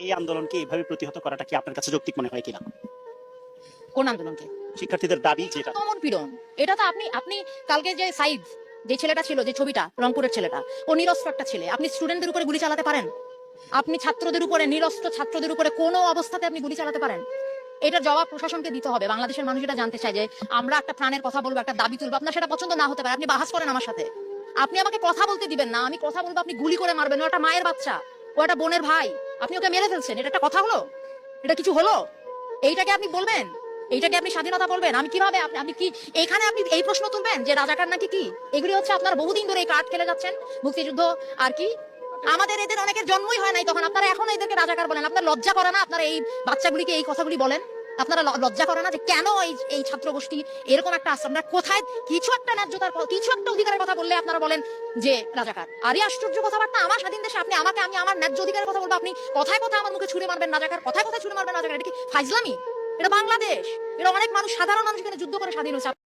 এই আন্দোলনকে এইভাবে প্রতিহত করাটা কি আপনার কাছে যৌক্তিক মনে হয় কিনা? কোন আন্দোলনকে? শিক্ষার্থীদের দাবি যেটা। দমন পীড়ন। এটা তো আপনি আপনি কালকে যে সাইদ, যে ছেলেটা ছিল, যে ছবিটা, রংপুরের ছেলেটা, ও নিরস্ত্র একটা ছেলে। আপনি স্টুডেন্টদের উপরে গুলি চালাতে পারেন? আপনি ছাত্রদের উপরে, নিরস্ত্র ছাত্রদের উপরে কোনো অবস্থাতে আপনি গুলি চালাতে পারেন? এটার জবাব প্রশাসনকে দিতে হবে। বাংলাদেশের মানুষ এটা জানতে চায় যে আমরা একটা প্রাণের কথা বলবো, একটা দাবি তুলবো, আপনার সেটা পছন্দ না হতে পারে, আপনি বাহাস করেন আমার সাথে। আপনি আমাকে কথা বলতে দিবেন না, আমি কথা বলবো, আপনি গুলি করে মারবেন। ও একটা মায়ের বাচ্চা, ও একটা বোনের ভাই, আপনি ওকে মেরে ফেলছেন। এটা একটা কথা হলো? এটা কিছু হলো? এইটাকে আপনি বলবেন? এইটাকে আপনি স্বাধীনতা বলবেন? আমি কিভাবে আপনি কি এইখানে আপনি এই প্রশ্ন তুলবেন যে রাজাকার নাকি কি? এগুলি হচ্ছে আপনারা বহুদিন ধরে এই কার্ড খেলে যাচ্ছেন, মুক্তিযুদ্ধ আর কি। আমাদের এদের অনেকের জন্মই হয় নাই, তখন আপনারা এখন এদেরকে রাজাকার বলেন। আপনার লজ্জা করে না? আপনারা এই বাচ্চাগুলিকে এই কথাগুলি বলেন? আপনারা লজ্জা করে না যে কেন এই ছাত্র গোষ্ঠী এরকম একটা আশ্রম? আপনারা কোথায় কিছু একটা ন্যায্যতার, কিছু একটা অধিকারের কথা বললে আপনারা বলেন যে রাজাকার? আরে আশ্চর্য কথাবার্তা! আমার স্বাধীন দেশে আপনি আমাকে, আমি আমার ন্যায্য অধিকারের কথা বলবো, আপনি কথায় কথায় আমার মুখে ছুড়ে মারবেন রাজাকার, কথায় কথায় ছুড়ে মারবেন রাজাকার। এটা কি ফাইজলামি? এটা বাংলাদেশ। এটা অনেক মানুষ, সাধারণ মানুষ এখানে যুদ্ধ করে স্বাধীন হয়েছে।